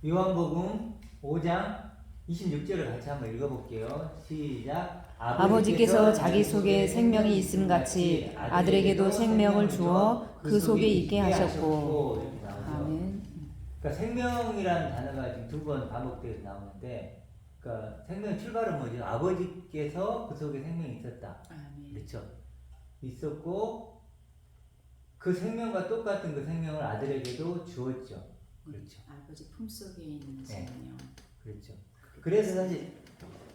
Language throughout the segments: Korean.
요한복음 5장 26절을 같이 한번 읽어볼게요. 시작. 아버지께서 자기 속에 생명이 있음 같이 아들에게도 생명을 주어 그 속에 있게 하셨고. 이렇게 나오죠. 아멘. 그러니까 생명이라는 단어가 지금 두 번 반복돼서 나오는데, 그러니까 생명 출발은 뭐죠? 아버지께서 그 속에 생명이 있었다. 아멘. 그렇죠? 있었고 그 생명과 똑같은 그 생명을 아들에게도 주었죠. 그렇죠. 아버지 품속에 있는 네. 생명. 그렇죠. 그래서 사실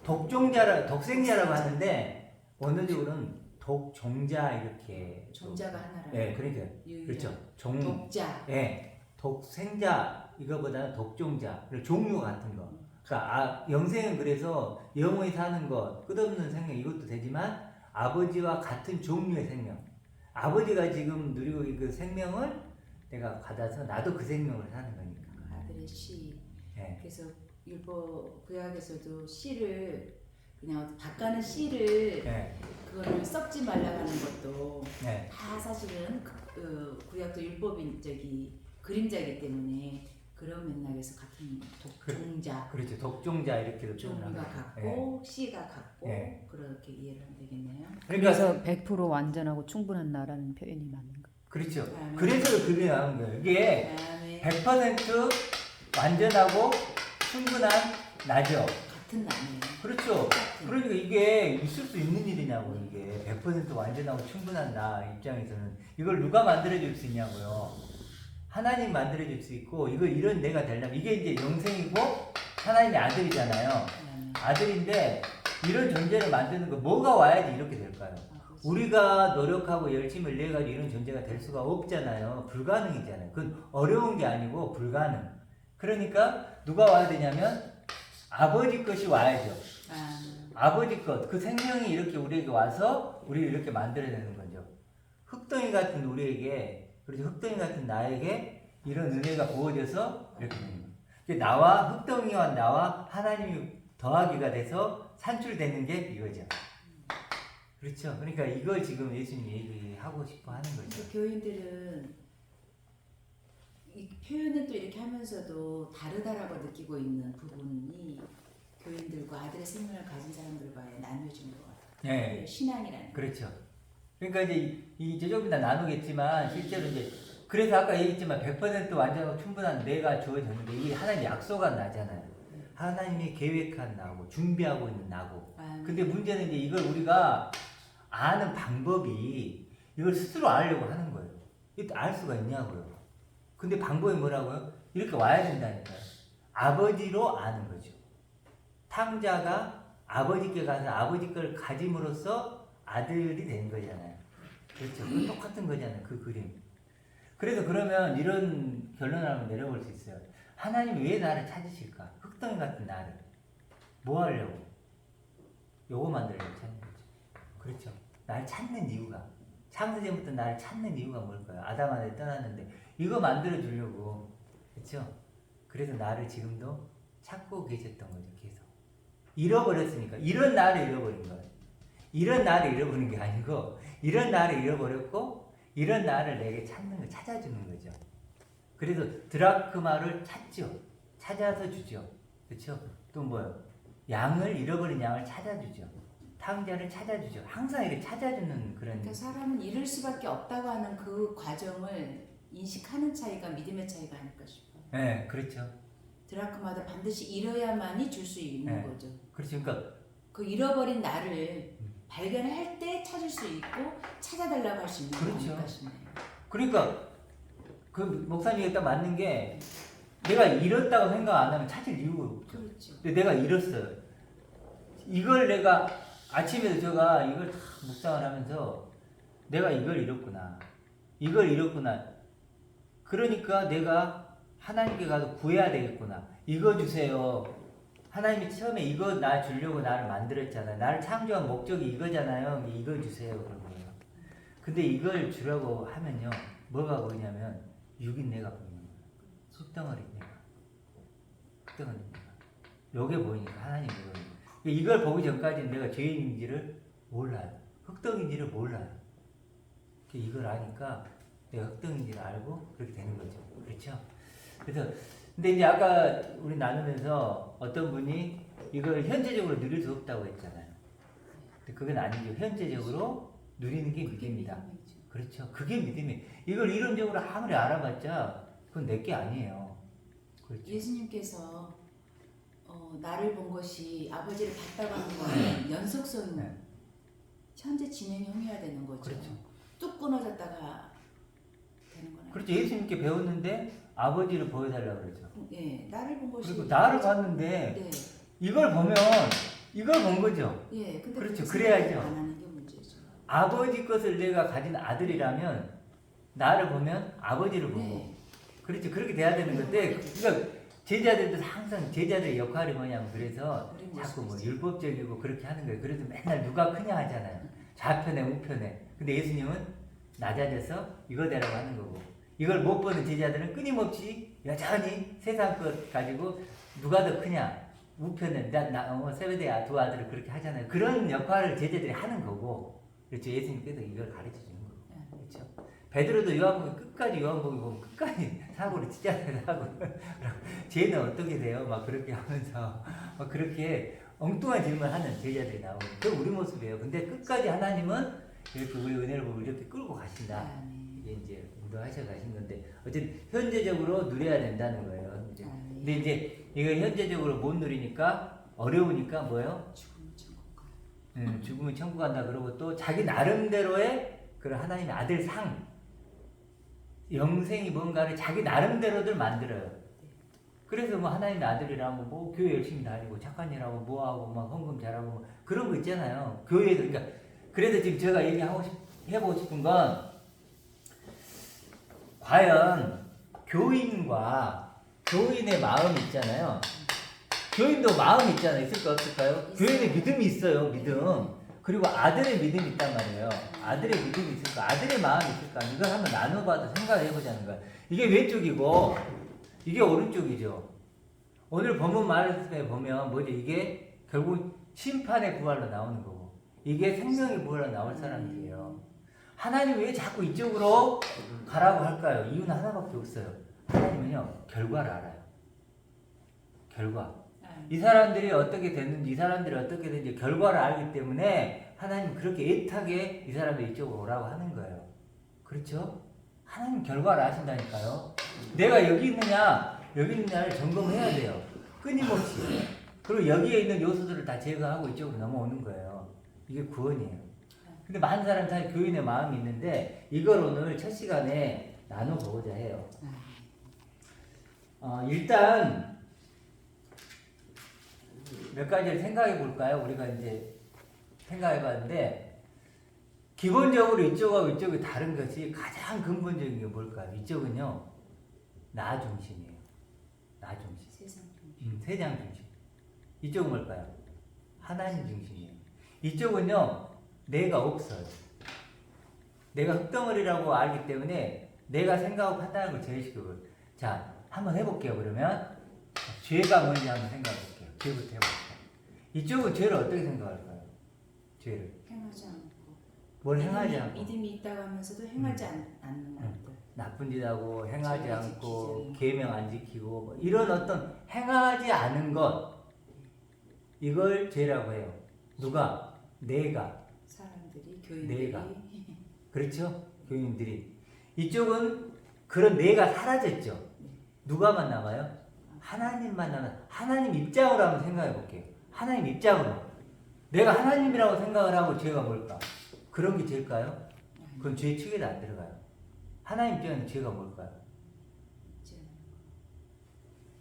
독생자라고 하는데 원어적으로는 독종자 이렇게 종자가 하나라. 네, 그러니까 그렇죠. 독자. 네, 독생자 이거보다는 독종자, 종류 같은 거. 그러니까 영생은 그래서 영원히 사는 것, 끝없는 생명 이것도 되지만 아버지와 같은 종류의 생명. 아버지가 지금 누리고 있는 그 생명을 내가 받아서 나도 그 생명을 사는 거니까. 아들의 씨. 네. 그래서 율법 구약에서도 씨를 그냥 밭가는 씨를 네. 그거를 썩지 말라고 하는 것도 네. 다 사실은 구약도 율법인 그림자이기 때문에 그런 맥락에서 같은 독종자. 그렇죠. 독종자 이렇게도 종류가 표현하고. 같고 씨가 같고 네. 그렇게 이해를 하면 되겠네요. 그래서 100% 완전하고 충분한 나라는 표현이 맞는 거. 그렇죠. 아멘. 그래서 그게 나온 거예요. 이게 아멘. 100% 완전하고 충분한 나죠. 같은 나네요. 그렇죠. 그러니까 이게 있을 수 있는 일이냐고. 이게 100% 완전하고 충분한 나 입장에서는 이걸 누가 만들어줄 수 있냐고요. 하나님 만들어줄 수 있고 이런 내가 되려면 이게 이제 영생이고 하나님의 아들이잖아요. 아멘. 아들인데 이런 존재를 만드는 거 뭐가 와야지 이렇게 될까요? 우리가 노력하고 열심을 내가지고 이런 존재가 될 수가 없잖아요. 불가능이잖아요. 그건 어려운 게 아니고 불가능. 그러니까 누가 와야 되냐면 아버지 것이 와야죠. 아버지 것, 그 생명이 이렇게 우리에게 와서 우리를 이렇게 만들어내는 거죠. 흙덩이 같은 우리에게, 그렇죠. 흙덩이 같은 나에게 이런 은혜가 부어져서 이렇게 되는 거예요. 나와 흙덩이와 나와 하나님이 더하기가 돼서 산출되는 게 이거죠. 그렇죠. 그러니까 이걸 지금 예수님이 얘기하고 싶어 하는 거죠. 교인들은 이 표현을 또 이렇게 하면서도 다르다라고 느끼고 있는 부분이 교인들과 아들의 생명을 가진 사람들과의 나뉘어진 것 같아요. 네. 신앙이라는. 그렇죠. 그러니까 이제 조금 더 나누겠지만 실제로 이제 그래서 아까 얘기했지만 100% 완전하고 충분한 내가 주어졌는데 이게 하나님 약속한 나잖아요. 하나님이 계획한 나고 준비하고 있는 나고. 근데 문제는 이제 이걸 우리가 아는 방법이 이걸 스스로 알려고 하는 거예요. 이거 알 수가 있냐고요. 근데 방법이 뭐라고요? 이렇게 와야 된다니까요. 아버지로 아는 거죠. 탕자가 아버지께 가서 아버지 걸 가짐으로써 아들이 된 거잖아요. 그렇죠. 그 똑같은 거잖아요. 그 그림. 그래서 그러면 이런 결론을 한번 내려볼 수 있어요. 하나님이 왜 나를 찾으실까? 흙덩이 같은 나를. 뭐 하려고? 요거 만들려고 찾는 거죠. 그렇죠. 나를 찾는 이유가. 창세전부터 나를 찾는 이유가 뭘까요? 아담 아들 떠났는데 이거 만들어 주려고. 그렇죠? 그래서 나를 지금도 찾고 계셨던 거죠. 계속. 잃어버렸으니까. 이런 나를 잃어버린 거예요. 이런 나를 잃어버린 게 아니고 이런 나를 잃어버렸고 이런 나를 내게 찾는 거 찾아주는 거죠. 그래서 드라크마를 찾죠. 찾아서 주죠. 그렇죠? 또 뭐요? 양을 잃어버린 양을 찾아주죠. 탕자를 찾아주죠. 항상 이렇게 찾아주는 그런. 그러니까 사람은 잃을 수밖에 없다고 하는 그 과정을 인식하는 차이가 믿음의 차이가 아닐까 싶어요. 네, 그렇죠. 드라크마도 반드시 잃어야만이 줄 수 있는 네. 거죠. 그렇죠. 그러니까 그 잃어버린 나를 발견할 때 찾을 수 있고 찾아달라고 할 수 있는 거 그렇죠. 아닐까 싶네요. 그러니까 그 목사님이 딱 맞는 게 내가 잃었다고 생각 안 하면 찾을 이유가 없죠. 그렇죠. 근데 내가 잃었어요. 이걸 내가 아침에도 제가 이걸 다 묵상을 하면서 내가 이걸 잃었구나. 이걸 잃었구나. 그러니까 내가 하나님께 가서 구해야 되겠구나. 이거 주세요. 하나님이 처음에 이거 나 주려고 나를 만들었잖아요. 나를 창조한 목적이 이거잖아요. 이걸 주세요. 그런 거예요. 근데 이걸 주라고 하면요. 뭐가 보이냐면 육인 내가 보이는 거예요. 흙덩어리 내가. 흙덩어리 내가. 요게 보이니까 하나님이 보이는 거예요. 이걸 보기 전까지는 내가 죄인인지를 몰라요. 흙덩인지를 몰라요. 이걸 아니까 내가 흙덩인지를 알고 그렇게 되는 거죠. 그렇죠? 그래서 근데 이제 아까 우리 나누면서 어떤 분이 이걸 현재적으로 누릴 수 없다고 했잖아요. 근데 그건 아니죠. 현재적으로 누리는 게 믿음이다. 그렇죠. 그게 믿음이. 이걸 이론적으로 아무리 알아봤자 그건 내게 아니에요. 그렇죠. 예수님께서 나를 본 것이 아버지를 봤다고 하는 거는 연속성 네. 현재 진행형이어야 되는 거죠. 그렇죠. 뚝 끊어졌다가 되는 거는. 그렇죠. 예수님께 배웠는데 아버지를 보여달라고 그러죠. 예, 나를 본 것이. 그리고 나를 봤는데 네, 이걸 보면 이걸 본 거죠. 예, 근데 그렇죠. 그렇게 그래야죠. 생각을 안 하는 게 문제죠. 아버지 것을 내가 가진 아들이라면 나를 보면 아버지를 보고 네, 그렇죠. 그렇게 돼야 되는 건데 그러니까 제자들도 항상 제자들의 역할이 뭐냐면 그래서 우리 자꾸 뭐 모습이죠. 율법적이고 그렇게 하는 거예요. 그래서 맨날 누가 크냐 하잖아요. 좌편에 우편에. 근데 예수님은 낮아져서 이거대라고 하는 거고 이걸 못 보는 제자들은 끊임없이 여전히 세상 것 가지고 누가 더 크냐 우편에 세베대야 두 아들을 그렇게 하잖아요. 그런 역할을 제자들이 하는 거고 그렇죠. 예수님께서 이걸 가르쳐 주는 거고 그렇죠. 베드로도 요한복음 끝까지 요한복음 보면 끝까지 사고를 치잖아요. 사고. 쟤는 어떻게 돼요? 막 그렇게 하면서 막 그렇게 엉뚱한 질문하는 제자들이 나오고 그 우리 모습이에요. 근데 끝까지 하나님은 이렇게 우리 은혜를 보고 이렇게 끌고 가신다. 아, 네. 이게 이제 인도하셔 가신 건데 어쨌든 현재적으로 누려야 된다는 거예요. 이제. 아, 네. 근데 이제 이걸 현재적으로 못 누리니까 어려우니까 뭐예요? 죽음은 천국 가요. 죽으면 천국 간다 그러고 또 자기 나름대로의 그런 하나님의 아들 상 영생이 뭔가를 자기 나름대로들 만들어요. 그래서 뭐 하나님의 아들이라고 뭐 교회 열심히 다니고 착한 일하고 뭐하고 막 헌금 잘하고 뭐 그런 거 있잖아요. 교회에서 그러니까 그래서 지금 제가 해보고 싶은 건 과연 교인과 교인의 마음이 있잖아요. 교인도 마음이 있잖아요. 있을까 없을까요? 교인의 믿음이 있어요. 믿음. 그리고 아들의 믿음이 있단 말이에요. 아들의 믿음이 있을까? 아들의 마음이 있을까? 이걸 한번 나눠봐도 생각을 해보자는 거야. 이게 왼쪽이고 이게 오른쪽이죠. 오늘 본문 말씀에 보면 뭐죠? 이게 결국 심판의 부활로 나오는 거고 이게 생명의 부활로 나올 사람들이에요. 하나님 왜 자꾸 이쪽으로 가라고 할까요? 이유는 하나밖에 없어요. 하나님은요 결과를 알아요. 결과. 이 사람들이 어떻게 됐는지 이 사람들이 어떻게 됐는지 결과를 알기 때문에 하나님 그렇게 애타게 이 사람들 이쪽으로 오라고 하는 거예요. 그렇죠? 하나님 결과를 아신다니까요. 내가 여기 있느냐 여기 있느냐를 점검해야 돼요. 끊임없이. 그리고 여기에 있는 요소들을 다 제거하고 이쪽으로 넘어오는 거예요. 이게 구원이에요. 근데 많은 사람들이 교인의 마음이 있는데 이걸 오늘 첫 시간에 나눠보고자 해요. 일단 몇 가지를 생각해 볼까요? 우리가 이제 생각해 봤는데 기본적으로 이쪽하고 이쪽이 다른 것이 가장 근본적인 게 뭘까요? 이쪽은요 나 중심이에요. 나 중심. 세상 중심. 세상 중심. 이쪽은 뭘까요? 하나님 중심이에요. 이쪽은요 내가 없어요. 내가 흙덩어리라고 알기 때문에 내가 생각하고 판단하는 걸 제외시켜요. 자 한번 해볼게요. 그러면 죄가 뭔지 한번 생각해 볼게요. 죄부터 해볼게요. 이쪽은 죄를 어떻게 생각할까요? 죄를. 행하지 않고. 뭘 행하지 않고. 믿음이 있다고 하면서도 행하지 않는 것들. 나쁜 짓 하고 행하지 죄를 않고 지키지. 계명 안 지키고 뭐 이런 어떤 행하지 않은 것 이걸 죄라고 해요. 누가? 내가. 사람들이 교인들이 내가. 그렇죠? 교인들이. 이쪽은 그런 내가 사라졌죠. 누가만 남아요? 하나님만 남아요. 하나님 입장으로 한번 생각해 볼게요. 하나님 입장으로. 내가 하나님이라고 생각을 하고 죄가 뭘까? 그런 게 죄일까요? 그건 죄 측에도 안 들어가요. 하나님 입장에는 죄가 뭘까요?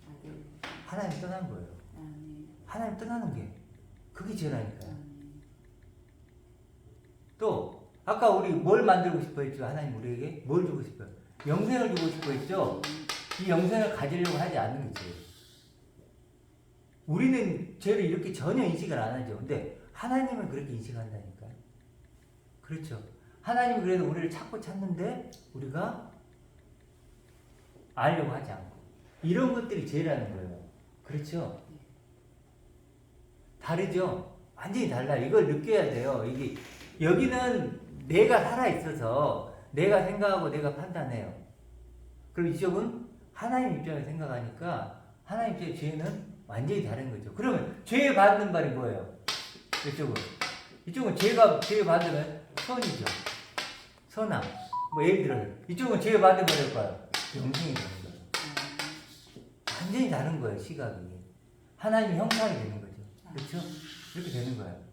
아들. 하나님 떠난 거예요. 아, 네. 하나님 떠나는 게 그게 죄라니까요. 네. 또 아까 우리 뭘 만들고 싶어 했죠? 하나님 우리에게 뭘 주고 싶어요? 영생을 주고 싶어 했죠? 이 영생을 가지려고 하지 않는 게 죄예요. 우리는 죄를 이렇게 전혀 인식을 안 하죠. 근데 하나님은 그렇게 인식한다니까요. 그렇죠. 하나님이 그래도 우리를 찾고 찾는데 우리가 알려고 하지 않고 이런 것들이 죄라는 거예요. 그렇죠. 다르죠. 완전히 달라요. 이걸 느껴야 돼요. 이게 여기는 내가 살아 있어서 내가 생각하고 내가 판단해요. 그럼 이쪽은 하나님 입장에서 생각하니까 하나님 입장에 죄는 완전히 다른 거죠. 그러면 죄 받는 말이 뭐예요? 이쪽은 죄 받으면 선이죠. 선함. 뭐 예를 들어서 이쪽은 죄 받으면 뭘까요? 영생이 되는 거예요. 완전히 다른 거예요, 시각이. 하나님의 형상이 되는 거죠. 그렇죠? 이렇게 되는 거예요.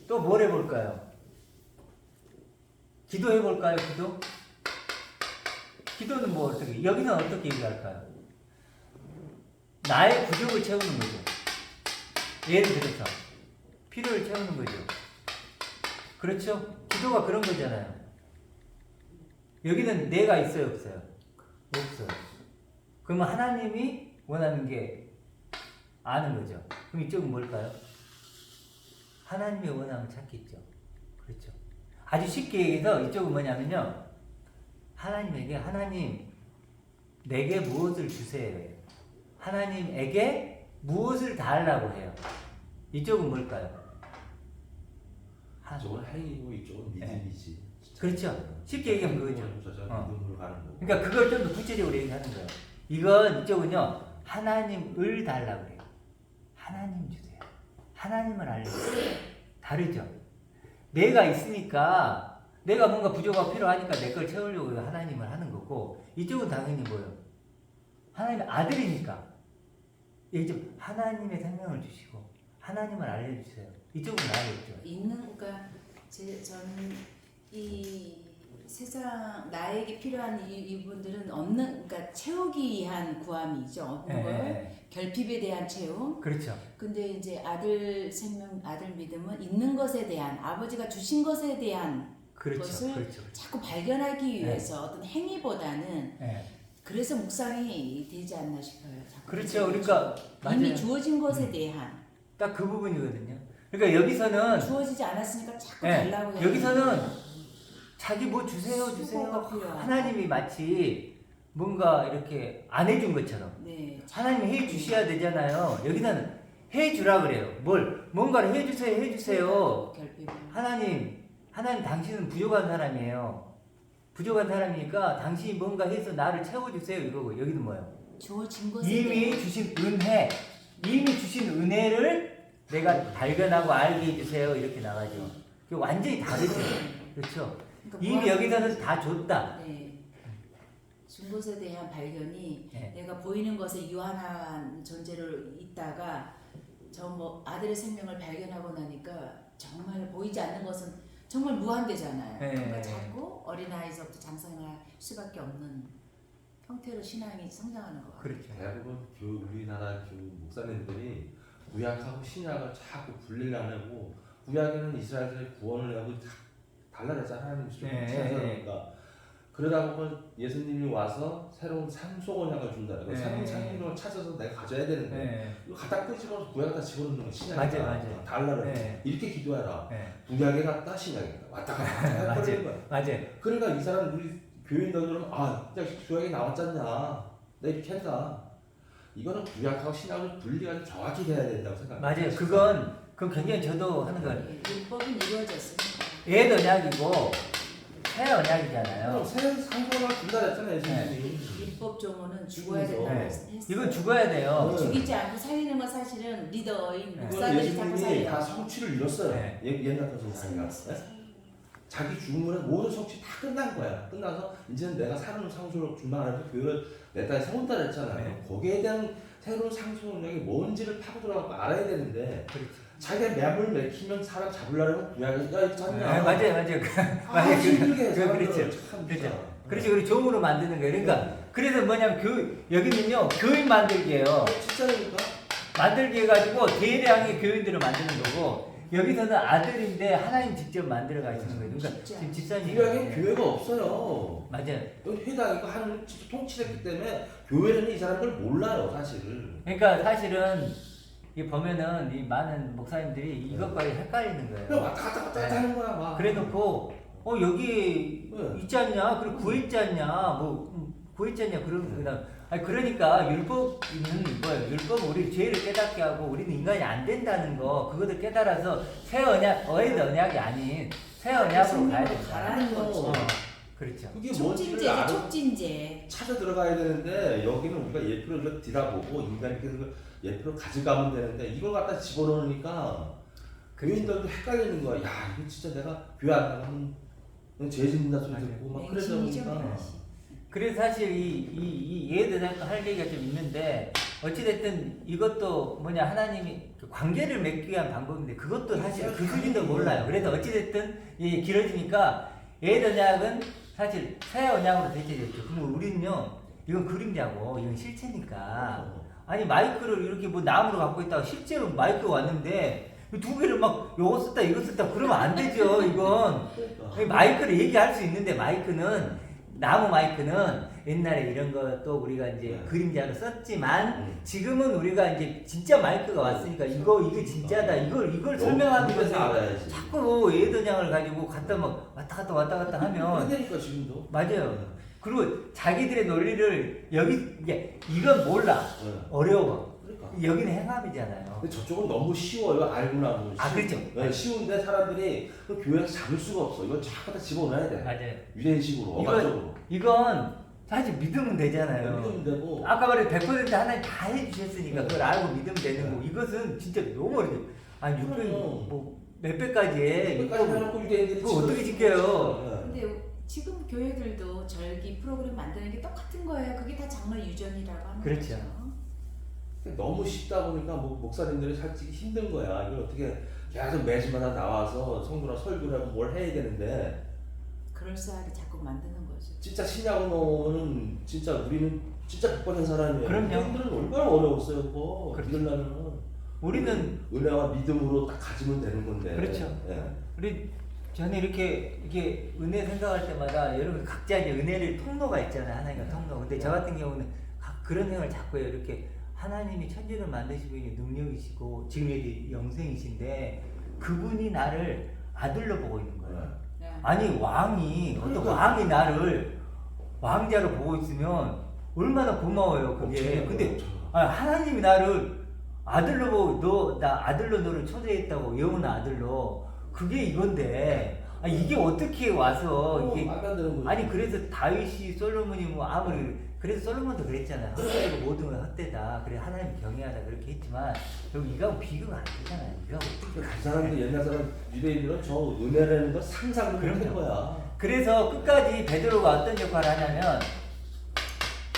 또 뭘 해볼까요? 기도해볼까요, 기도? 기도는 뭐 어떻게, 여기는 어떻게 얘기할까요? 나의 부족을 채우는 거죠. 예를 들어서, 필요를 채우는 거죠. 그렇죠? 기도가 그런 거잖아요. 여기는 내가 있어요, 없어요? 없어요. 그러면 하나님이 원하는 게 아는 거죠. 그럼 이쪽은 뭘까요? 하나님의 원함을 찾겠죠. 그렇죠. 아주 쉽게 얘기해서 이쪽은 뭐냐면요. 하나님에게 하나님 내게 무엇을 주세요. 하나님에게 무엇을 달라고 해요. 이쪽은 뭘까요? 이쪽은 행위고 이쪽은 믿음이지. 그렇죠. 쉽게 얘기하면 그거죠. 믿음으로 가는 거. 그러니까 그걸 좀 더 구체적으로 얘기하는 거예요. 이건 이쪽은요. 하나님을 달라고 그래요. 하나님 주세요. 하나님을 알려주세요. 다르죠. 내가 있으니까 내가 뭔가 부족하고 필요하니까 내 걸 채우려고 하나님을 하는 거고 이쪽은 당연히 뭐예요? 하나님의 아들이니까 여기 좀 하나님의 생명을 주시고 하나님을 알려주세요. 이쪽은 나아겠죠. 그러니까 저는 이 세상 나에게 필요한 이분들은 없는, 그러니까 채우기 위한 구함이죠. 없는 걸 결핍에 대한 채움. 그렇죠. 근데 이제 아들 생명, 아들 믿음은 있는 것에 대한, 아버지가 주신 것에 대한 그렇죠. 것을 그렇죠. 자꾸 발견하기 위해서 어떤 행위보다는 그래서 묵상이 되지 않나 싶어요. 자꾸 그렇죠. 그러니까 이미 맞아요. 주어진 것에 대한. 딱 그 부분이거든요. 그러니까 여기서는 주어지지 않았으니까 자꾸 달라고 해요. 여기서는 자기 뭐 주세요 수고가 필요하다. 하나님이 마치 뭔가 이렇게 안 해준 것처럼 네. 하나님이 해 주셔야 되잖아요. 여기서는 해 주라 그래요. 뭔가를 해 주세요. 결핍을. 하나님 당신은 부족한 사람이에요. 부족한 사람이니까 당신이 뭔가 해서 나를 채워주세요 이거고 여기는 뭐예요? 주어진 것에 이미 대한. 주신 은혜를 내가 발견하고 알게 해주세요 이렇게 나가죠. 그게 완전히 다르죠. 그렇죠. 그러니까 이미 여기서는 다 줬다. 네. 준 것에 대한 발견이 네. 내가 보이는 것에 유한한 존재로 있다가 저 뭐 아들의 생명을 발견하고 나니까 정말 보이지 않는 것은 정말 무한대잖아요. 네. 그러니까 자꾸 어린아이서부터 장성할 수밖에 없는 형태로 신앙이 성장하는 것 같아요. 그렇죠. 대부분 우리나라 목사님들이 구약하고 신약을 자꾸 분리를 안 하고 구약에는 이스라엘들의 구원을 하고 달라졌잖아 하나님 주시니까 그러다 보면 예수님이 와서 새로운 상속 언약을 준다는 새로운 상속을 찾아서 내가 가져야 되는데 이거 갖다 끄집어서 구약에다 집어넣는 거 신약이다. 맞아요. 달라를 이렇게 기도해라. 구약에 갔다 신약에 왔다 갔다 해버리는 거야. 맞아요. 그러니까 이 사람 우리 교인들은 진짜 구약에 나왔잖냐. 나 이렇게 한다. 이거는 구약하고 신약을 분리가 정확히 돼야 된다고 생각합니다. 맞아요. 그건 굉장히 저도 하는 거예요. 율법은 이루어졌습니다. 옛 언약이고 새 언약이잖아요. 새 상속을 준다 했잖아요. 예수님이. 율법 조문은 죽어야 된다고 했어요. 이건 죽어야 돼요. 죽이지 않고 살리는 건 사실은 리더인 그건 목사들이 자꾸 예수님이 다 살려. 성취를 이뤘어요. 옛날 같은 사람이가. 자기 죽음으로 모든 성취 다 끝난 거야. 끝나서 이제는 내가 새로운 상속을 준다면서 교회를 내 딸이 세운다 했잖아요. 거기에 대한 새로운 상속력이 뭔지를 파고 들어가고 알아야 되는데 자기가 맵을 맥히면 사람 잡으려면 구약에 야 이거 잡냐. 맞아요. 힘들게 그렇죠. 그렇죠. 그리고 종으로 만드는 거예요. 그러니까 그래서 뭐냐면 여기는요 교인 만들기예요. 진짜니까. 만들기 해가지고 대량의 교인들을 만드는 거고 여기서는 아들인데 하나님 직접 만들어 가시는 거예요. 그러니까 지금 집사님 구약에 교회가 없어요. 맞아요. 여기 회당이고 하나님 직접 통치했기 때문에 교회는 이 사람들 몰라요 사실. 그러니까 사실은 이 보면은 이 많은 목사님들이 이것과 헷갈리는 거예요. 그냥 왔다 갔다 하는 거야 막. 그래놓고 여기 있지 않냐? 그리고 구했지 않냐? 구했지 않냐? 그러니까 율법은 뭐예요? 율법은 우리 죄를 깨닫게 하고 우리는 인간이 안 된다는 거 그것을 깨달아서 새 언약, 언약이 아닌 새 언약으로 가야 된다. 가라는 거죠. 그렇죠. 그게 뭔지를 촉진제죠, 알아 촉진제. 찾아 들어가야 되는데 여기는 우리가 예표를 뒤다보고 인간이 그 예표를 가져가면 되는데 이걸 갖다 집어넣으니까 교인들도 헷갈리는 거야. 야 이거 진짜 내가 교회 안 나가면 죄 짓는다 소리 맞아요. 듣고 막 그러다 맹신이죠, 보니까 맹신. 그래서 사실 이 예에 대해서 할 얘기가 좀 있는데 어찌됐든 이것도 뭐냐 하나님이 그 관계를 맺기 위한 방법인데 그것도 사실 그 수준도 몰라요. 그래서 어찌됐든 이 길어지니까 예의 언약은 사실 새 언약으로 대체됐죠. 그럼 우리는요 이건 그림자고 이건 실체니까 아니 마이크를 이렇게 뭐 나무로 갖고 있다가 실제로 마이크가 왔는데 두 개를 막 요거 썼다 이거 썼다 그러면 안 되죠. 이건 마이크를 얘기할 수 있는데 마이크는 나무 마이크는 옛날에 이런 것도 우리가 이제 그림자로 썼지만 지금은 우리가 이제 진짜 마이크가 왔으니까 이게 진짜다 이걸 설명하기 위해서 위해서 알아야지. 자꾸 예도장을 가지고 갖다 막 왔다 갔다 하면 그러니까 지금도 맞아요. 그리고 자기들의 논리를 여기 이건 몰라 어려워. 그러니까. 여기는 행함이잖아요. 근데 저쪽은 너무 쉬워요. 알고 나면. 아, 그렇죠. 네, 쉬운데 사람들이 그 교회에서 잡을 수가 없어. 이건 자꾸 다 집어넣어야 돼. 맞아요. 유대인식으로, 어가적으로. 이건 사실 믿으면 되잖아요. 믿으면 되고. 아까 말해 100% 하나님 다 해주셨으니까 그걸 알고 믿으면 되는 거고 이것은 진짜 너무 어려워. 아니 600, 몇 배까지 해. 여기까지 해놓고 유대인들이 그거 어떻게 지켜요? 근데 지금 교회들도 절기 프로그램 만드는 게 똑같은 거예요. 그게 다 장로 유전이라고 하는 그렇죠. 거죠. 너무 쉽다 보니까 목사님들이 살찌기 힘든 거야. 이걸 어떻게 계속 매주마다 나와서 성도나 설교를 하고 뭘 해야 되는데 그럴싸하게 자꾸 만드는 거죠. 진짜 신약으로는 진짜 우리는 진짜 복받은 사람이에요. 그럼요. 우리들은 얼마나 어려웠어요. 그거 그렇죠. 믿으려면 우리는 은혜와 믿음으로 딱 가지면 되는 건데. 그렇죠. 예. 우리 저는 이렇게 은혜 생각할 때마다 여러분 각자 이제 은혜를 통로가 있잖아요. 하나님과 통로. 근데 저 같은 경우는 그런 생각을 자꾸 해요. 이렇게 하나님이 천지를 만드시고 있는 능력이시고 지금 여기 영생이신데 그분이 나를 아들로 보고 있는 거예요. 네. 아니 왕이 어떤 그러니까. 왕이 나를 왕자로 보고 있으면 얼마나 고마워요 그게. 근데 하나님이 나를 아들로 보고 나 아들로 너를 초대했다고 영원한 아들로 그게 이건데 이게 어떻게 와서 이게 말도 안 되는 거지. 아니 그래서 다윗이 솔로몬이 뭐 아무리 그래서 솔로몬도 그랬잖아요. 헛되고 모든 건 헛되다. 그래 하나님 경외하다 그렇게 했지만 여기 이거하고 비교가 안 되잖아요. 이거하고 그 사람들 옛날 사람 유대인들은 저 은혜라는 걸 상상도 못한 그럼요. 거야. 그래서 끝까지 베드로가 어떤 역할을 하냐면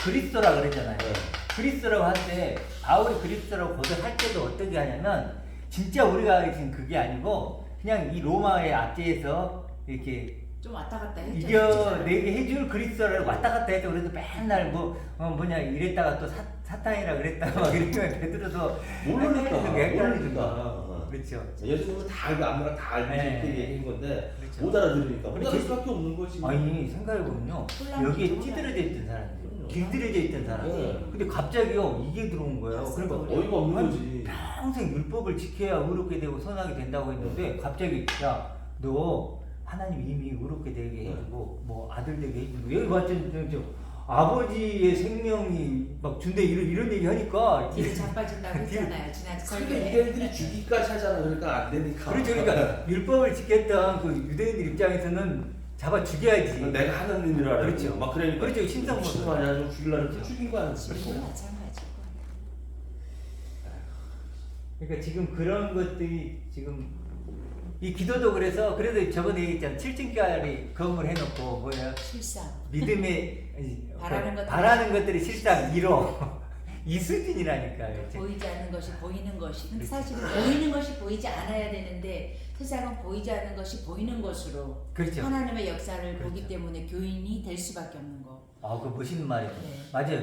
그리스도라 그랬잖아요. 네. 그리스도라고 할 때 바울이 그리스도라고 고백할 때도 어떻게 하냐면 진짜 우리가 지금 그게 아니고 그냥 이 로마의 압제에서 이렇게 좀 왔다 갔다 했죠. 이겨내게 해줄 그리스도를 왔다 갔다 해서 그래서 맨날 뭐냐 이랬다가 또 사탄이라 그랬다가 막 이러면 베드로도 모르니까. 헷갈리니까. 그렇죠. 예수님은 다 알고 아무나 다 알고 네. 이렇게 얘기한 건데 그렇죠. 못 알아들으니까 못 그렇죠. 알아들 수밖에 없는 거지. 아니 생각해보면요 여기에 혼란이죠, 찌들어져 있던 사람들 그럼요. 길들여져 있던 사람들 네. 근데 갑자기요 이게 들어온 거예요. 그러니까 어이가 없는 아니, 거지. 평생 율법을 지켜야 의롭게 되고 선하게 된다고 했는데 갑자기 야 너 하나님 이미 의롭게 되게 해주고 뭐 아들 되게 해주고 여기 봤더니 저 아버지의 생명이 막 준대 이런 얘기 하니까 뒤로 자빠진다고 했잖아요. 지난 그러니까 설교에. 유대인들이 죽이기까지 하잖아. 그러니까 안 되니까. 그렇죠. 그러니까 율법을 지켰던 그 유대인들 입장에서는 잡아 죽여야지. 내가 하나님이라 그렇죠. 막 그러니까 그렇죠. 신성 무슨 말이야 좀 죽이려고 그렇죠. 죽인 거야. 지금도 마찬가지고. 그러니까 지금 그런 것들이 지금 이 기도도 그래서 저번에 얘기했잖아 7층짜리 건물 해놓고 뭐야 실상. 믿음의 바라는 것들이 실상 이뤄 이 수준이라니까. 보이지 않는 것이 보이는 것이. 근데 그렇죠. 사실은 보이는 것이 보이지 않아야 되는데 세상은 보이지 않는 것이 보이는 것으로 그렇죠. 하나님의 역사를 그렇죠. 보기 때문에 교인이 될 수밖에 없는 거. 그 멋있는 말이에요. 네. 맞아요.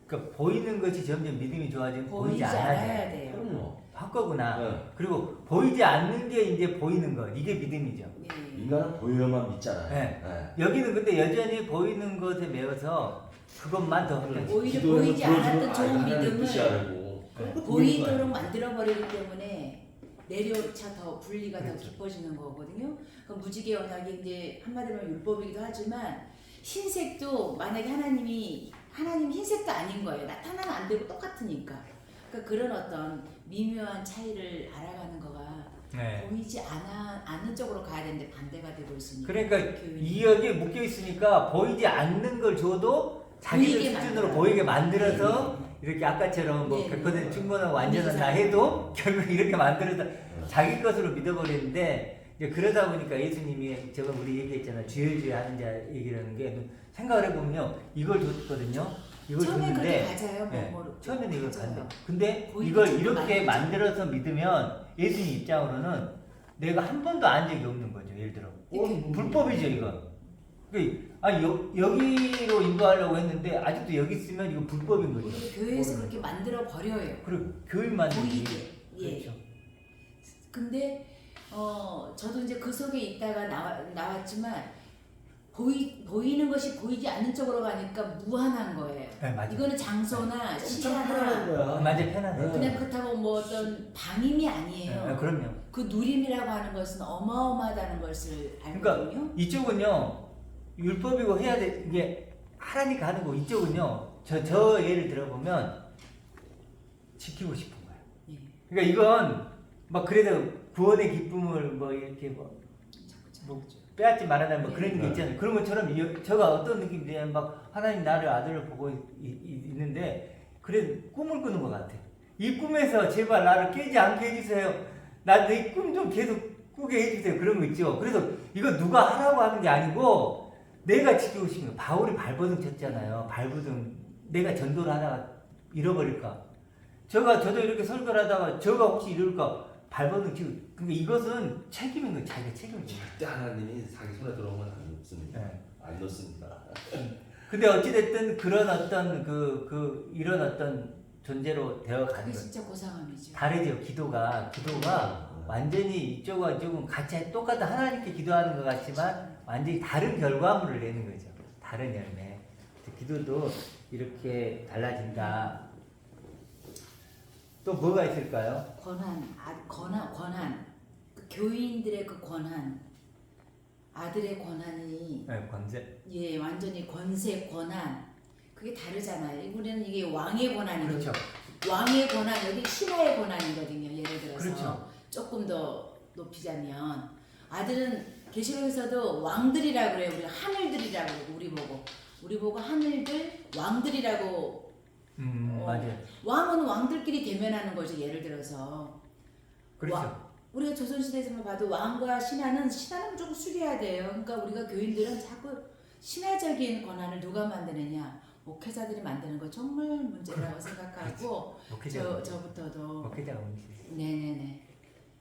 그러니까 보이는 것이 점점 믿음이 좋아지고 보이지 않아야 돼. 돼요. 그럼요. 바꿔구나. 네. 그리고 보이지 않는 게 이제 보이는 거. 이게 믿음이죠. 네. 인간은 보여야만 믿잖아요. 네. 네. 여기는 근데 여전히 보이는 것에 매여서 그것만 더 하는 오히려 기도에는 보이지 보여주는 않았던 좋은 하나님 뜻이 믿음을 알고 그러니까 보이도록 만들어버리기 때문에 내려차 더 분리가 더 그렇죠. 깊어지는 거거든요. 그 무지개 언약이 이제 한마디로 율법이기도 하지만 흰색도 만약에 하나님 흰색도 아닌 거예요. 나타나면 안 되고 똑같으니까. 그러니까 그런 어떤 미묘한 차이를 알아가는 거가 네. 보이지 않는 쪽으로 가야 되는데 반대가 되고 있으니까. 그러니까 이 여기에 묶여 있으니까 보이지 않는 걸 줘도 자기들 보이게 수준으로 만들어요. 보이게 만들어서 네. 이렇게 아까처럼 뭐 네. 100% 충분한 완전한 나 해도 결국 이렇게 만들어서 자기 것으로 믿어버리는데 이제 그러다 보니까 예수님이 제가 우리 얘기했잖아 주여주여 하는 자 얘기라는 게 생각을 해보면요 이걸 줬거든요. 이걸 처음에 그렇게 줬는데 가져요. 네, 뭐로. 처음에는 이걸 맞아요. 간대. 근데 보이게 이걸 자꾸 이렇게 만들어줘. 만들어서 믿으면 예수님 입장으로는 내가 한 번도 안 적이 없는 거죠. 예를 들어 불법이죠 이거. 여기로 인도하려고 했는데 아직도 여기 있으면 이거 불법인 거죠. 우리 교회에서 그렇게 만들어 버려요. 그리고 교인 만들기. 보이게. 예. 그렇죠. 근데 저도 이제 그 속에 있다가 나왔지만 보이는 것이 보이지 않는 쪽으로 가니까 무한한 거예요. 네, 맞아요. 이거는 장소나 편한 시간이나 거야. 맞아 편하네. 그냥 그렇다고 뭐 어떤 방임이 아니에요. 네, 그럼요. 그 누림이라고 하는 것은 어마어마하다는 것을 그러니까 알거든요. 이쪽은요 율법이고 해야 돼 이게 하나님 가는 거 이쪽은요 저 예를 들어보면 지키고 싶은 거예요. 예. 그러니까 이건 막 그래도 구원의 기쁨을 뭐 이렇게 뭐 빼앗지 말아야 뭐 그런 게 있잖아요. 그런 것처럼 저가 어떤 느낌이냐면 막 하나님 나를 아들을 보고 있는데 그래 꿈을 꾸는 것 같아. 이 꿈에서 제발 나를 깨지 않게 해주세요. 나 내 꿈 좀 계속 꾸게 해주세요. 그런 거 있죠. 그래서 이거 누가 하라고 하는 게 아니고 내가 지키고 싶은 거. 바울이 발버둥 쳤잖아요. 발버둥 내가 전도를 하다가 잃어버릴까. 저도 이렇게 설교를 하다가 저가 혹시 이럴까. 발버둥 치고. 그러니까 이것은 책임인 거예요. 자기가 책임을 져요. 절대 하나님이 자기 손에 들어오면 안 놓습니다. 네. 안 놓습니다. 근데 어찌됐든 그런 어떤 이런 어떤 존재로 되어 가는 그게 거예요. 진짜 고상함이죠. 다르죠. 기도가 완전히 이쪽과 이쪽은 같이 똑같은 하나님께 기도하는 것 같지만 완전히 다른 결과물을 내는 거죠. 다른 열매. 기도도 이렇게 달라진다. 또 뭐가 있을까요? 권한. 그 교인들의 그 권한, 아들의 권한이 네, 권세. 예 완전히 권세 권한 그게 다르잖아요. 우리는 이게 왕의 권한이거든요. 그렇죠. 왕의 권한 여기 신하의 권한이거든요. 예를 들어서 그렇죠. 조금 더 높이자면 아들은 계시록에서도 왕들이라고 그래요. 우리 하늘들이라고 그러고 우리 보고 하늘들 왕들이라고. 맞아요. 왕은 왕들끼리 대면하는 거죠. 예를 들어서 그렇죠. 우리가 조선시대에서만 봐도 왕과 신하는 조금 숙여야 돼요. 그러니까 우리가 교인들은 자꾸 신하적인 권한을 누가 만드느냐 목회자들이 만드는 거 정말 문제라고 생각하고 저부터도 목회자가 문제. 네네네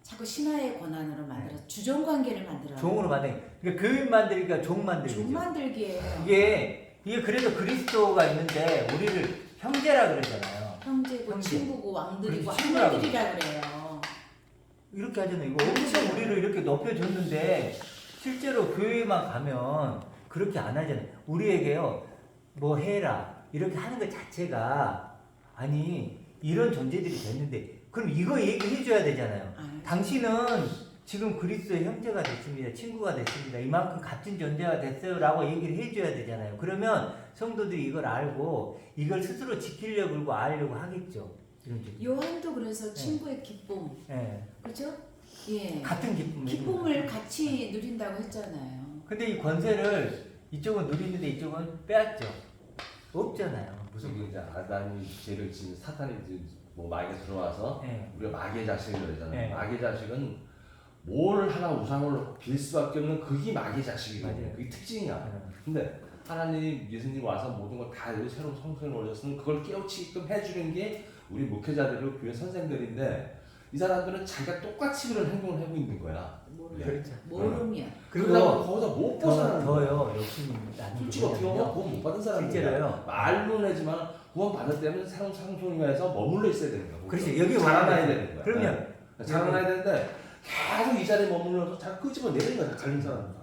자꾸 신하의 권한으로 만들어 주종관계를 만들어 종으로 만들. 그러니까 교인 만들기가 종 만들기죠. 종 만들기예요. 이게 그래도 그리스도가 있는데 우리를 형제라 그러잖아요. 형제고 형제. 친구고 왕들이고 그렇지, 친구라고 하늘들이라 그래요. 이렇게 하잖아요. 이거 엄청 우리를 이렇게 높여줬는데 실제로 교회만 가면 그렇게 안 하잖아요. 우리에게요 뭐 해라 이렇게 하는 것 자체가 아니 이런 존재들이 됐는데 그럼 이거 얘기해줘야 되잖아요. 당신은 지금 그리스도의 형제가 됐습니다. 친구가 됐습니다. 이만큼 같은 존재가 됐어요 라고 얘기를 해줘야 되잖아요. 그러면 성도들이 이걸 알고 이걸 스스로 지키려고 알려고 하겠죠. 요한도 그래서 친구의 기쁨 네. 그렇죠? 예. 같은 기쁨을 같이 누린다고 했잖아요. 근데 이 권세를 이쪽은 누리는데 이쪽은 빼앗죠. 없잖아요. 무슨 이제 아담이 죄를 지은 사탄이 이제 뭐 마귀가 들어와서 네. 우리가 마귀의 자식을 그러잖아요. 네. 마귀의 자식은 뭘 하나 우상을 빌 수밖에 없는 그게 마귀의 자식이거든요. 맞아요. 그게 특징이야. 근데 하나님 예수님 와서 모든 걸 다 새로운 성소에 올렸으면 그걸 깨우치게끔 해주는 게 우리 목회자들이고 교회 선생들인데 이 사람들은 자기가 똑같이 그런 행동을 하고 있는 거야. 그렇죠. 모름이야. 그리고 거기서 못 벗어나는 거야. 더요 욕심이 나는 솔직히 어떻게 보면 구원 못 받은 사람들이야. 실제로요. 말로는 하지만 구원 받을 때면 새로운 상속인가에서 머물러 있어야 되는 거야. 그렇지 여기 자라나야 되는 거야. 그러면 자라나야 되는데 계속 이 자리에 머물러서 자꾸 끄집어내는 거야. 갈린 사람들.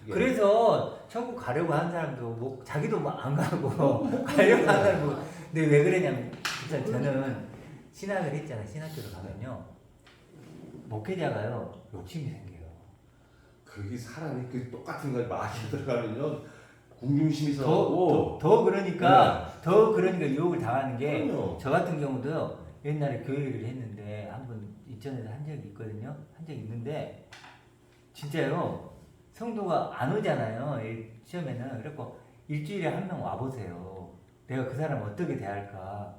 그래서 천국 가려고 하는 사람도 뭐 자기도 뭐 안 가고 가려고 하는 사람도 근데 왜 그러냐면 진짜 저는 신학을 했잖아요. 신학교를 가면요 목회자가요 욕심이 생겨요. 그게 사람이 그 똑같은 걸 마귀에 들어가면요 궁중심이 있어가지고 더 그러니까 유혹을 당하는 게 그럼요. 저 같은 경우도요 옛날에 교회를 했는데 한번 인천에서 한 적이 있거든요. 한 적이 있는데 진짜요. 성도가 안 오잖아요. 시험에는. 그래서 일주일에 한 명 와보세요. 내가 그 사람 어떻게 대할까.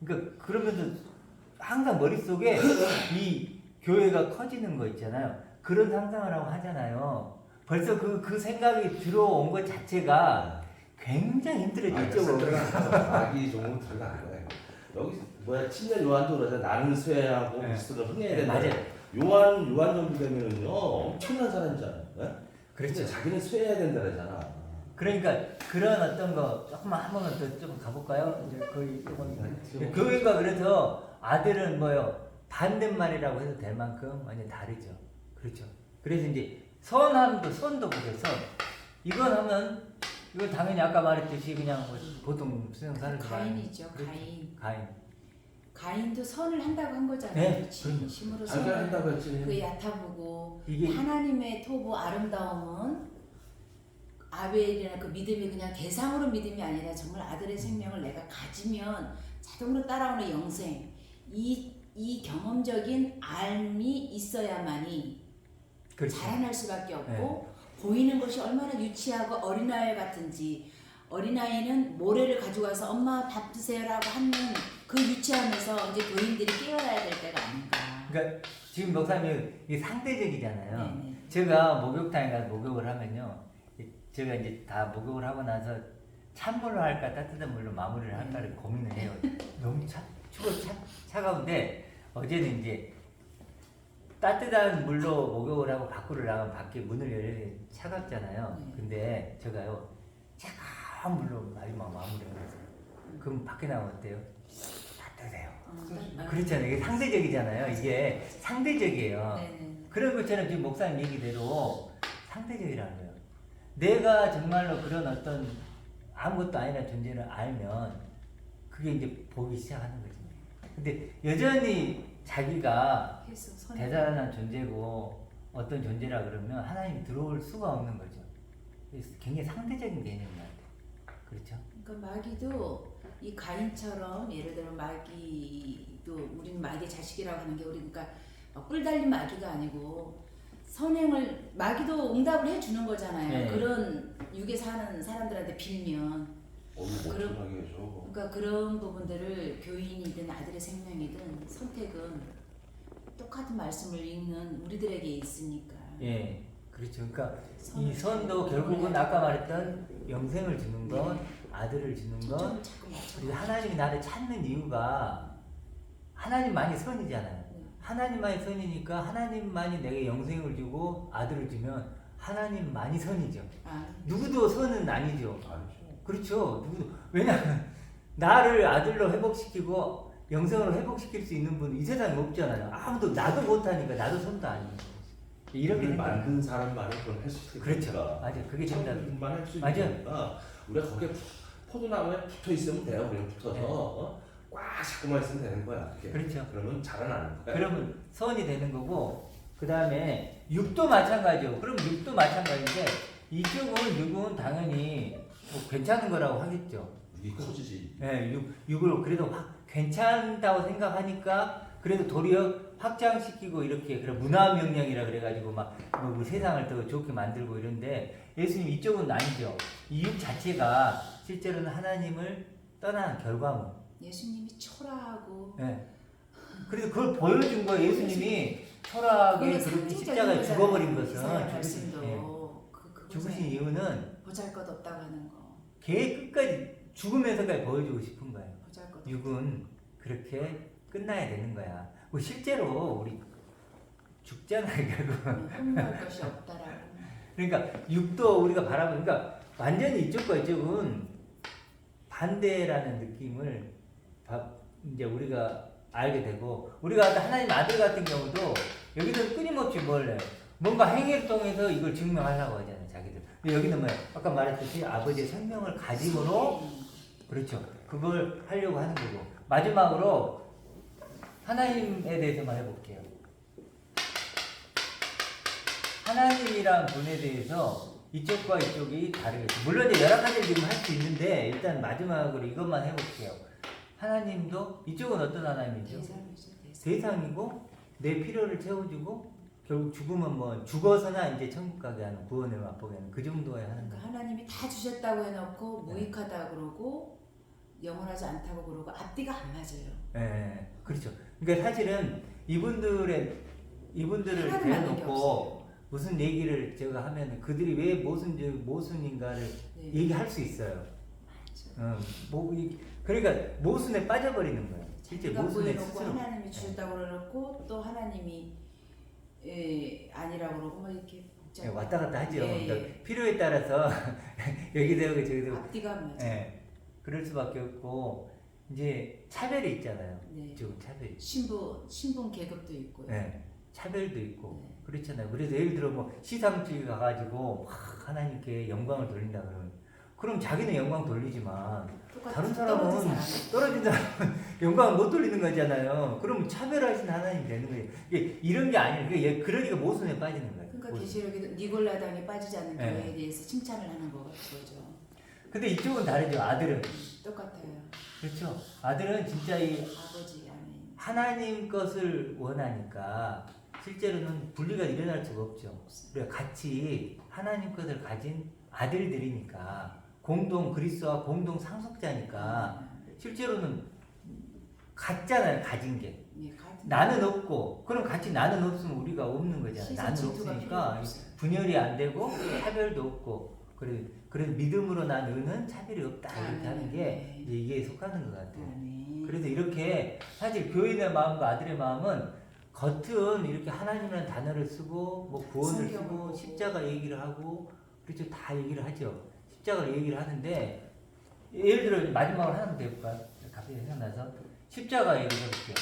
그러니까 그러면서 항상 머릿속에 이 교회가 커지는 거 있잖아요. 그런 상상을 하고 하잖아요. 벌써 그 생각이 들어온 것 자체가 굉장히 힘들어지죠. 마귀 종은 들어간 거예요. 여기 뭐야 친절 요한도 그러잖아. 나는 쇠하고 네. 그리스도를 흥해야 네, 된다. 맞아요. 요한 정도 되면은요 엄청난 사람이잖아. 네? 그렇죠. 근데 자기는 쇠해야 된다 그러잖아. 그러니까 그런 어떤 거 조금만 한 번만 더 좀 가볼까요? 이제 거의 조금 교회가 그래서 아들은 뭐요 반대말이라고 해도 될 만큼 완전 다르죠. 그렇죠. 그래서 이제 선도 보세요. 선 이건 하면 이건 당연히 아까 말했듯이 그냥 뭐 보통 수능 사는 가인이죠. 그렇죠. 가인. 가인도 선을 한다고 한 거잖아요. 네, 진심으로 자기가 선을 한다고 했지. 그 얕아보고 이게 하나님의 토부 아름다움은 아벨이나 그 믿음이 그냥 대상으로 믿음이 아니라 정말 아들의 생명을 내가 가지면 자동으로 따라오는 영생 이 경험적인 알미 있어야만이 그렇죠. 자라날 수밖에 없고 보이는 것이 얼마나 유치하고 어린아이 같은지 어린아이는 모래를 가지고 와서 엄마 밥 드세요라고 하는 그 유치함에서 이제 교인들이 깨어나야 될 때가 아닌가. 그러니까 지금 목사님 이게 상대적이잖아요. 네네. 제가 목욕탕에 가서 목욕을 하면요. 제가 이제 다 목욕을 하고 나서 찬물로 할까 따뜻한 물로 마무리를 할까를 고민을 해요. 너무 차가운데 어제는 이제 따뜻한 물로 목욕을 하고 밖으로 나가면 밖에 문을 열려서 차갑잖아요. 네. 근데 제가요 차가운 물로 마지막 마무리를 했어요. 그럼 밖에 나가면 어때요? 따뜻해요. 그렇잖아요. 이게 상대적이잖아요. 이게 상대적이에요. 네네. 그런 것처럼 지금 목사님 얘기대로 상대적이라는 거예요. 내가 정말로 그런 어떤 아무것도 아니라는 존재를 알면 그게 이제 보기 시작하는 거죠. 근데 여전히 자기가 계속 선. 대단한 존재고 어떤 존재라 그러면 하나님이 들어올 수가 없는 거죠. 굉장히 상대적인 개념인 것 같아요. 그렇죠? 그러니까 마귀도 이 가인처럼 예를 들어 마귀도 우리는 마귀의 자식이라고 하는 게 우리 그러니까 뿔 달린 마귀가 아니고 선행을 마귀도 응답을 해주는 거잖아요. 네. 그런 육에 사는 사람들한테 빌면 그럼- 엄청나게 해줘. 그러니까 그런 부분들을 교인이든 아들의 생명이든 선택은 똑같은 말씀을 읽는 우리들에게 있으니까. 예, 그렇죠. 그러니까 선을 이 선도 결국은 아까 말했던 영생을 주는 것, 아들을 주는 것, 초점을 자꾸 맞춰. 그리고 하나님이 나를 찾는 이유가 하나님만이 선이잖아요. 하나님만이 선이니까 하나님만이 내게 영생을 주고 아들을 주면 하나님만이 선이죠. 누구도 선은 아니죠. 아니죠. 그렇죠. 누구도. 왜냐하면 나를 아들로 회복시키고 영생으로 회복시킬 수 있는 분이 이 세상에 없잖아요. 아무도 나도 못하니까 나도 선도 아니고. 이렇게 우리를 생각해요. 만든 사람만이 그럼 할 수 있으니까. 그렇죠. 맞아요. 그게 정답. 만할 수 맞아요. 있으니까 우리가 거기에 포도나무에 붙어 있으면 돼요. 그냥 붙어서 네. 꽉 잡고만 있으면 되는 거야. 이렇게. 그렇죠. 그러면 자라나는 거야. 그러면 선이 되는 거고, 그 다음에 육도 마찬가지고, 그럼 육도 마찬가지인데 이쪽은 육은 당연히 뭐 괜찮은 거라고 하겠죠. 이게 커지지. 예, 육을 그래도 괜찮다고 생각하니까 그래도 도리어 확장시키고 이렇게 그런 문화 명령이라 그래가지고 뭐 세상을 더 좋게 만들고 이런데 예수님 이쪽은 아니죠. 이 육 자체가 실제로는 하나님을 떠난 결과물. 예수님이 초라하고 예. 그래서 그걸 보여준 거예요. 예수님이 철학에 그렇게 십자가에 죽어버린 것은 말씀도 죽으신 이유는 보잘것없다고 하는 거. 걔 끝까지 죽으면서까지 보여주고 싶은 거예요. 보잘것없다. 육은 그렇게 끝나야 되는 거야. 뭐 실제로 우리 죽잖아요, 결국은. 흠모할 것이 없다라고. 그러니까 육도 우리가 바라보는, 그러니까 완전히 이쪽과 이쪽은 반대라는 느낌을 이제 우리가 알게 되고, 우리가 하나님 아들 같은 경우도 여기서 끊임없이 뭘 해요? 뭔가 행위를 통해서 이걸 증명하려고 하잖아요, 자기들. 근데 여기는 뭐예요? 아까 말했듯이 아버지의 생명을 가짐으로, 그렇죠. 그걸 하려고 하는 거고. 마지막으로 하나님에 대해서만 해볼게요. 하나님이란 분에 대해서 이쪽과 이쪽이 다르겠죠. 물론 이제 여러 가지를 지금 할 수 있는데 일단 마지막으로 이것만 해볼게요. 하나님도 이쪽은 어떤 하나님이죠? 대상이죠. 대상. 세상이고 내 필요를 채워주고 결국 죽으면 뭐 죽어서나 이제 천국 가게 하는 구원을 맛보게 하는 그 정도의 하나님. 그러니까 하나님이 다 주셨다고 해놓고 네. 무익하다 그러고 영원하지 않다고 그러고 앞뒤가 안 맞아요. 예, 그렇죠. 그러니까 사실은 이분들을 하나는 맞는 게 대놓고 없어요. 무슨 얘기를 제가 하면 그들이 왜 모순인가를 네. 얘기할 수 있어요. 그러니까 모순에 빠져버리는 거예요. 실제 자기가 모순에 보여놓고 스스로. 하나님이 주셨다고 그러고 또 하나님이 아니라고 그러고 뭐 이렇게 복잡. 예, 왔다 갔다 하죠. 예, 그러니까 예. 필요에 따라서 여기 되고 저기 되고 앞뒤가 안 맞아요. 예, 그럴 수밖에 없고 이제 차별이 있잖아요. 네. 지금 차별이. 신분 계급도 있고요. 예, 차별도 있고 네. 그렇잖아요. 그래서 예를 들어 뭐 시상식에 가가지고 막 하나님께 영광을 돌린다 그러면 그럼 자기는 영광 돌리지만 다른 사람은 떨어진 사람은 영광을 못 돌리는 거잖아요. 그럼 차별하신 하나님이 되는 거예요. 이런 게 아니에요. 그러니까 모순에 빠지는 거예요. 그러니까 모순. 계시록에도 니골라당에 빠지지 않은 네. 교회에 대해서 칭찬을 하는 거죠. 근데 이쪽은 다르죠. 아들은 똑같아요. 그렇죠. 아들은 진짜 이 아버지 아멘. 하나님 것을 원하니까 실제로는 분리가 일어날 수가 없죠. 우리가 같이 하나님 것을 가진 아들들이니까 공동 그리스도와 공동 상속자니까 실제로는 같잖아요. 가진 게. 예, 같은 나는 없고 그럼 같이 나는 없으면 우리가 없는 거잖아요. 시선 나는 질투가 필요가 없으니까 없어요. 분열이 안 되고 차별도 없고 그래서 믿음으로 난 의는 차별이 없다 이렇게 하는 게 이제 이게 속하는 것 같아요. 아멘. 그래서 이렇게 사실 교인의 마음과 아들의 마음은 겉은 이렇게 하나님이라는 단어를 쓰고 뭐 구원을 성경을 쓰고 보고. 십자가 얘기를 하고 그렇죠. 다 얘기를 하죠. 십자가를 얘기를 하는데 예를 들어 마지막으로 하나 더 해볼까요? 갑자기 생각나서 십자가 얘기를 해볼게요.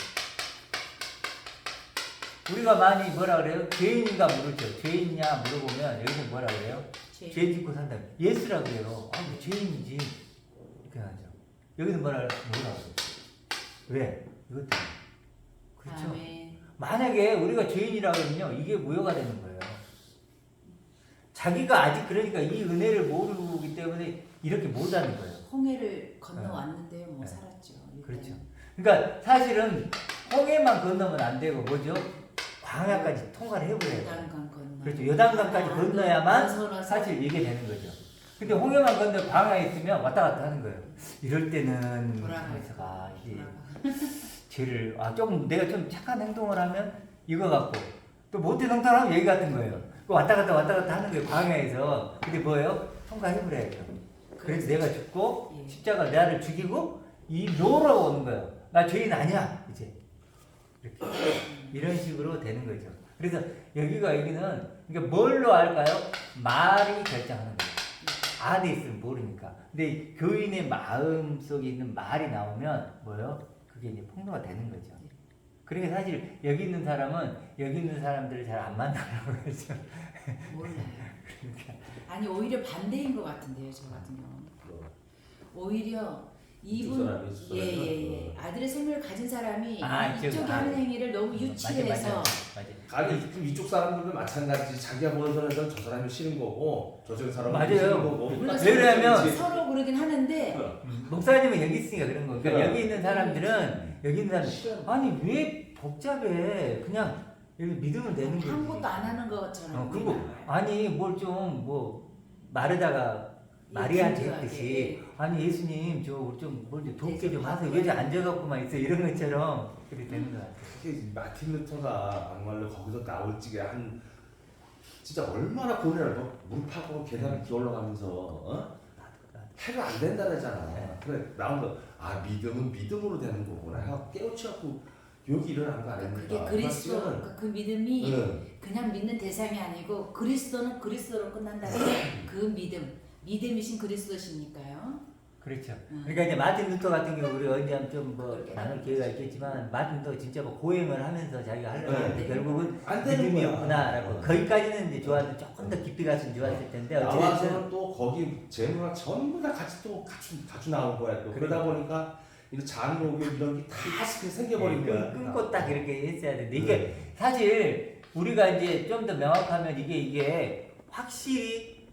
우리가 많이 뭐라 그래요? 죄인인가 물었죠. 죄인이냐 물어보면 여기서 뭐라 그래요? 죄 짓고 산다. 예스라 그래요. 아, 뭐 죄인이지. 이렇게 하죠. 여기서 뭐라 그래요? 왜? 이것 때문에. 그렇죠. 아멘. 만약에 우리가 죄인이라 그러면요, 이게 무효가 되는 거예요. 자기가 아직 그러니까 이 은혜를 모르기 때문에 이렇게 못하는 거예요. 홍해를 건너왔는데요, 뭐 네. 살았죠. 일단은. 그렇죠. 그러니까 사실은 홍해만 건너면 안 되고 뭐죠? 광야까지 통과를 해버려야 돼요. 요단강 건너. 그렇죠. 요단강까지 건너야만 건너서 사실 이게 되는 거죠. 근데 홍해만 건너 광야에 있으면 왔다 갔다 하는 거예요. 이럴 때는 돌아가. 이제 죄를 조금 내가 좀 착한 행동을 하면 이거 같고 또 못된 행동을 하면 얘기 같은 거예요. 그 왔다 갔다 하는 거예요. 광야에서. 근데 뭐예요? 통과해버려야죠. 그래서 내가 죽고 예. 십자가 나를 죽이고 이 노로 오는 거예요. 나 죄인 아니야 이제 이렇게 이런 식으로 되는 거죠. 그래서 여기는 그러니까 뭘로 할까요? 말이 결정하는 거예요. 안에 있으면 모르니까. 근데 교인의 마음 속에 있는 말이 나오면 뭐요? 그게 이제 폭로가 되는 거죠. 그러니까 사실 여기 있는 사람은 여기 있는 사람들을 잘 안 만나려고 그러죠. 몰라요. 그러니까. 아니 오히려 반대인 것 같은데요, 저 같은 경우는. 오히려 이쪽 이분 사람이 이쪽 예예예 아들의 생명을 가진 사람이 이쪽, 이쪽이 하는 행위를 너무 유치를 해서 아니 이쪽 사람들도 마찬가지. 자기가 보는 선에서 저 사람이 싫은 거고 저쪽 사람은 맞아요. 싫은 거고. 물론 왜 그러냐면 서로 그러긴 하는데 목사님은 여기 있으니까 그런 거. 그러니까 그래. 여기 있는 사람들은 여기 있는 사람 아니 왜 복잡해? 그냥 여기 믿으면 되는 거지. 아무것도 안 하는 것처럼. 그리고 아니 뭘 좀 뭐 마르다가 마리아한테 했듯이 아니 예수님 저 좀 뭘 좀 돕게 좀 하세요. 왜 저 앉아갖고만 있어 이런 것처럼 그렇게 되는 것 같아요. 특히 마틴 루터가 정말로 거기서 나올 적에 한 진짜 얼마나 고뇌를 무릎하고 계단을 기어 올라가면서 해가 안 된다 그러잖아. 그래 나온 거 믿음은 믿음으로 되는 거구나. 해서 깨우쳐갖고 여기 일어난 거 아닙니까? 그게 그리스도 그러니까 그 믿음이 네. 그냥 믿는 대상이 아니고 그리스도는 그리스도로 끝난다는 그 믿음이신 그리스도시니까요. 그렇죠. 그러니까 이제 마틴 루터 같은 경우 우리 언제 좀뭐 그렇게 나눌 기회가 있겠지만 마틴도 진짜 뭐 고행을 하면서 자기가 하려고 네. 했는데 결국은 안 되는 믿음이었구나라고 거야. 거기까지는 이제 좋았는데 조금 더 깊이 갔으면 좋았을 텐데 어쨌든 나와서는 또 거기 재물과 전부 다 같이 또 같이 나온 거야. 또 그러다 보니까 이런 잔혹 이런 게 다 생겨버린 거야. 끊고 딱 이렇게 했어야 되는데 이게 사실 우리가 이제 좀 더 명확하면 이게 확실히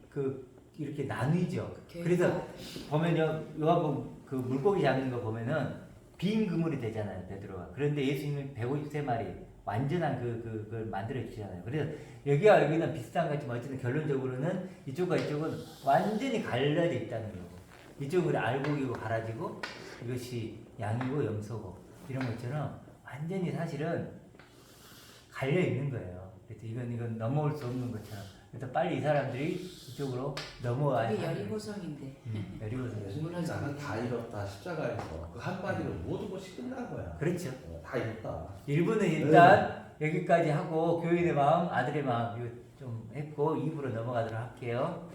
이렇게 나뉘죠. 그래서 보면요, 요하고 그 물고기 잡는 거 보면은 빈 그물이 되잖아요, 베드로가. 그런데 예수님은 150마리 완전한 그걸 만들어 주잖아요. 그래서 여기와 여기는 비슷한 것 같지만 어쨌든 결론적으로는 이쪽과 이쪽은 완전히 갈라져 있다는 거고, 이쪽은 알곡이고 갈아지고 이것이 양이고 염소고 이런 것처럼 완전히 사실은 갈려 있는 거예요. 그래서 이건 넘어올 수 없는 것처럼. 그래서 빨리 이 사람들이 이쪽으로 넘어와야 이게 하는 여리고성인데. 여리고성. 예수님은 나는 다 잃었다 십자가에서 그 한마디로 모든 것이 끝난 거야. 그렇죠. 다 잃었다. 1부는 일단 여기까지 하고 교인의 마음, 아들의 마음 이거 좀 했고 2부로 넘어가도록 할게요.